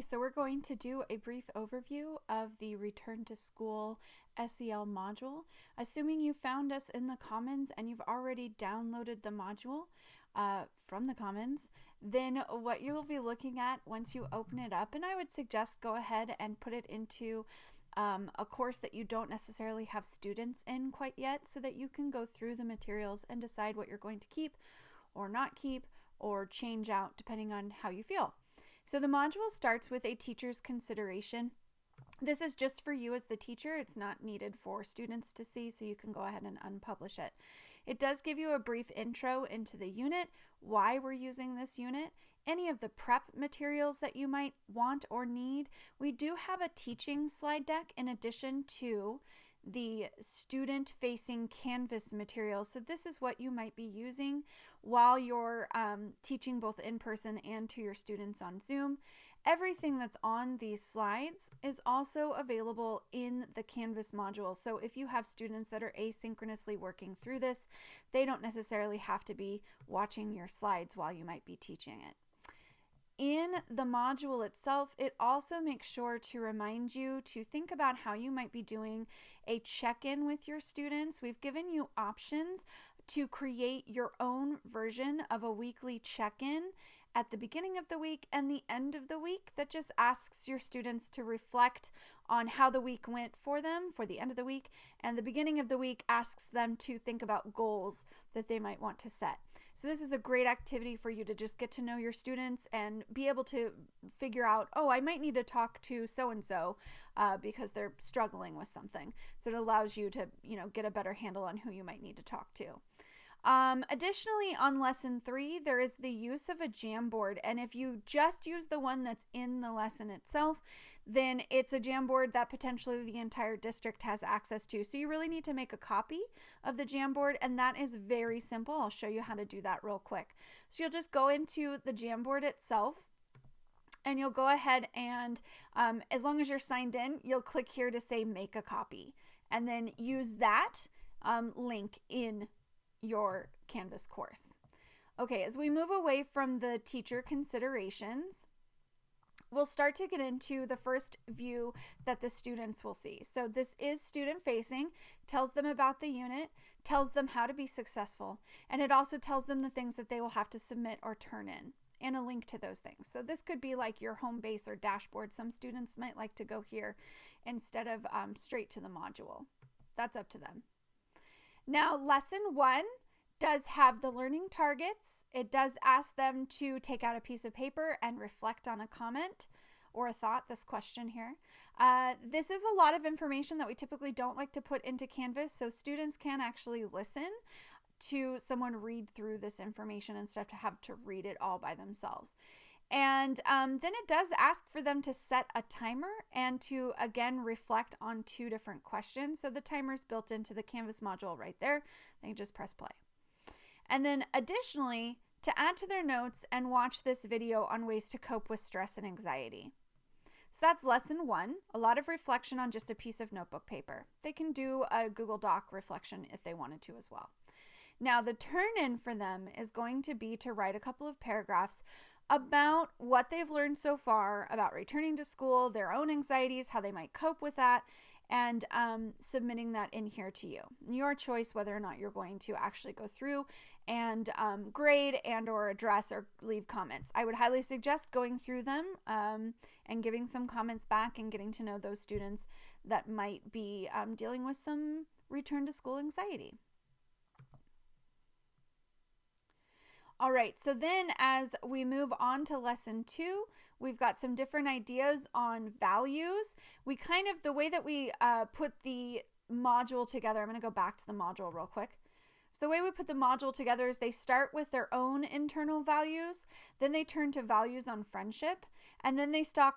Okay, so we're going to do a brief overview of the Return to School SEL module. Assuming you found us in the Commons and you've already downloaded the module from the Commons, then what you'll be looking at once you open it up, and I would suggest go ahead and put it into a course that you don't necessarily have students in quite yet, so that you can go through the materials and decide what you're going to keep or not keep or change out depending on how you feel. So the module starts with a teacher's consideration. This is just for you as the teacher. It's not needed for students to see, so you can go ahead and unpublish it. It does give you a brief intro into the unit, why we're using this unit, any of the prep materials that you might want or need. We do have a teaching slide deck in addition to the student-facing Canvas materials. So this is what you might be using while you're teaching both in person and to your students on Zoom. Everything that's on these slides is also available in the Canvas module. So if you have students that are asynchronously working through this, they don't necessarily have to be watching your slides while you might be teaching it. In the module itself, it also makes sure to remind you to think about how you might be doing a check-in with your students. We've given you options to create your own version of a weekly check-in at the beginning of the week and the end of the week that just asks your students to reflect on how the week went for them for the end of the week, and the beginning of the week asks them to think about goals that they might want to set. So this is a great activity for you to just get to know your students and be able to figure out, oh, I might need to talk to so-and-so because they're struggling with something. So it allows you to, get a better handle on who you might need to talk to. Additionally, on lesson 3, there is the use of a Jamboard, and if you just use the one that's in the lesson itself, then it's a Jamboard that potentially the entire district has access to. So you really need to make a copy of the Jamboard, and that is very simple. I'll show you how to do that real quick. So you'll just go into the Jamboard itself, and you'll go ahead and as long as you're signed in, you'll click here to say make a copy, and then use that link in your Canvas course. Okay, as we move away from the teacher considerations, we'll start to get into the first view that the students will see. So this is student facing, tells them about the unit, tells them how to be successful, and it also tells them the things that they will have to submit or turn in, and a link to those things. So this could be like your home base or dashboard. Some students might like to go here instead of straight to the module. That's up to them. Now, lesson 1 does have the learning targets. It does ask them to take out a piece of paper and reflect on a comment or a thought, this question here. This is a lot of information that we typically don't like to put into Canvas, so students can actually listen to someone read through this information instead of to have to read it all by themselves. And then it does ask for them to set a timer and to, again, reflect on 2 different questions. So the timer is built into the Canvas module right there. Then you just press play. And then additionally, to add to their notes and watch this video on ways to cope with stress and anxiety. So that's lesson 1, a lot of reflection on just a piece of notebook paper. They can do a Google Doc reflection if they wanted to as well. Now, the turn-in for them is going to be to write a couple of paragraphs about what they've learned so far about returning to school, their own anxieties, how they might cope with that, and submitting that in here to you. Your choice whether or not you're going to actually go through and grade and or address or leave comments. I would highly suggest going through them and giving some comments back and getting to know those students that might be dealing with some return to school anxiety. All right, so then as we move on to lesson 2, we've got some different ideas on values. The way that we put the module together, I'm going to go back to the module real quick. So the way we put the module together is they start with their own internal values, then they turn to values on friendship, and then they start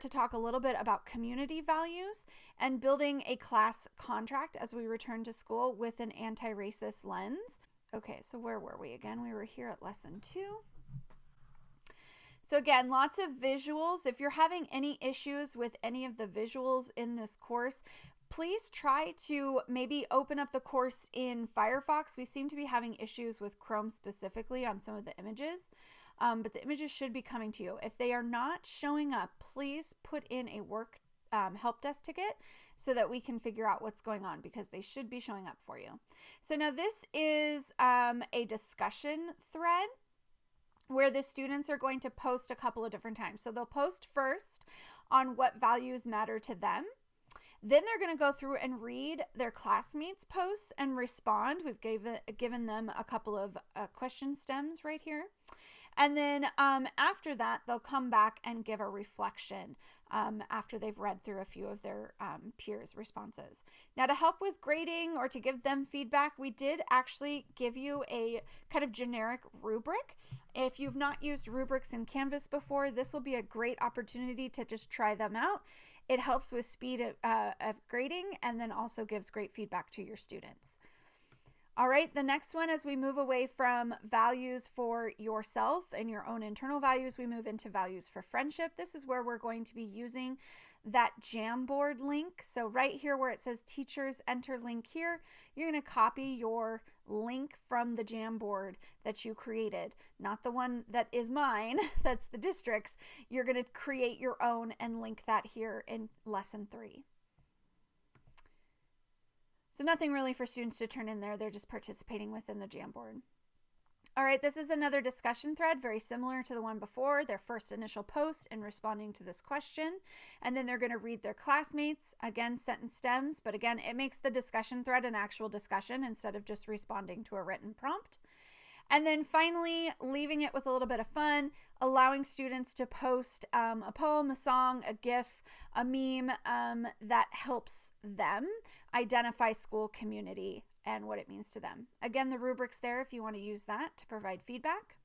to talk a little bit about community values and building a class contract as we return to school with an anti-racist lens. Okay, so where were we again? We were here at lesson 2. So again, lots of visuals. If you're having any issues with any of the visuals in this course, please try to maybe open up the course in Firefox. We seem to be having issues with Chrome specifically on some of the images. but the images should be coming to you. If they are not showing up, please put in a work help desk ticket so that we can figure out what's going on, because they should be showing up for you. So now this is a discussion thread where the students are going to post a couple of different times. So they'll post first on what values matter to them. Then they're going to go through and read their classmates' posts and respond. We've given them a couple of question stems right here. And then after that, they'll come back and give a reflection after they've read through a few of their peers' responses. Now, to help with grading or to give them feedback, we did actually give you a kind of generic rubric. If you've not used rubrics in Canvas before, this will be a great opportunity to just try them out. It helps with speed of grading, and then also gives great feedback to your students. All right, the next one, as we move away from values for yourself and your own internal values, we move into values for friendship. This is where we're going to be using that Jamboard link. So right here where it says teachers, enter link here, you're going to copy your link from the Jamboard that you created, not the one that is mine, that's the district's. You're going to create your own and link that here in lesson 3. So nothing really for students to turn in there. They're just participating within the Jamboard. All right, this is another discussion thread, very similar to the one before, their first initial post in responding to this question. And then they're going to read their classmates, again, sentence stems. But again, it makes the discussion thread an actual discussion instead of just responding to a written prompt. And then finally, leaving it with a little bit of fun, allowing students to post a poem, a song, a GIF, a meme that helps them identify school community and what it means to them. Again, the rubric's there if you want to use that to provide feedback.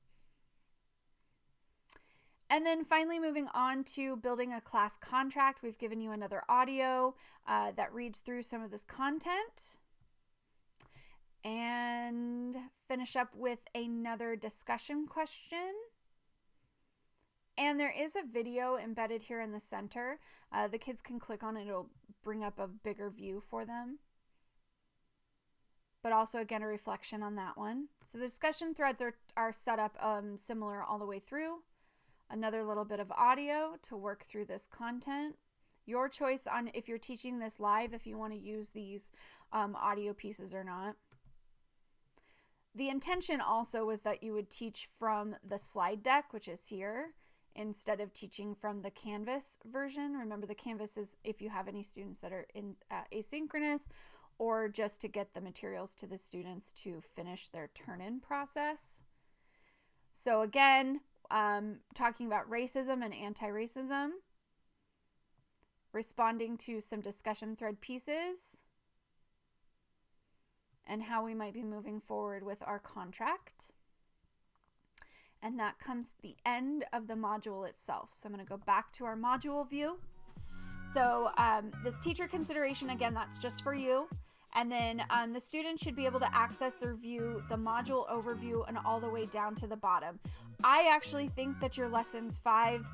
And then finally, moving on to building a class contract, we've given you another audio that reads through some of this content. And finish up with another discussion question. And there is a video embedded here in the center. The kids can click on it. It'll bring up a bigger view for them. But also, again, a reflection on that one. So the discussion threads are set up similar all the way through. Another little bit of audio to work through this content. Your choice on if you're teaching this live, if you want to use these audio pieces or not. The intention also was that you would teach from the slide deck, which is here, instead of teaching from the Canvas version. Remember, the Canvas is if you have any students that are in asynchronous, or just to get the materials to the students to finish their turn-in process. So again, talking about racism and anti-racism, responding to some discussion thread pieces, and how we might be moving forward with our contract. And that comes to the end of the module itself. So I'm going to go back to our module view. So this teacher consideration, again, that's just for you. And then the student should be able to access or view the module overview and all the way down to the bottom. I actually think that your lessons 5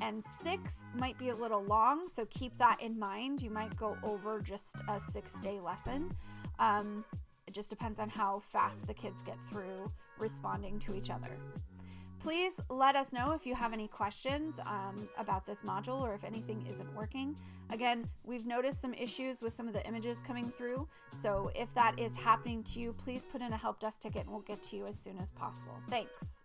and 6 might be a little long, so keep that in mind. You might go over just a 6-day lesson. It just depends on how fast the kids get through responding to each other. Please let us know if you have any questions about this module or if anything isn't working. Again, we've noticed some issues with some of the images coming through. So if that is happening to you, please put in a help desk ticket and we'll get to you as soon as possible. Thanks.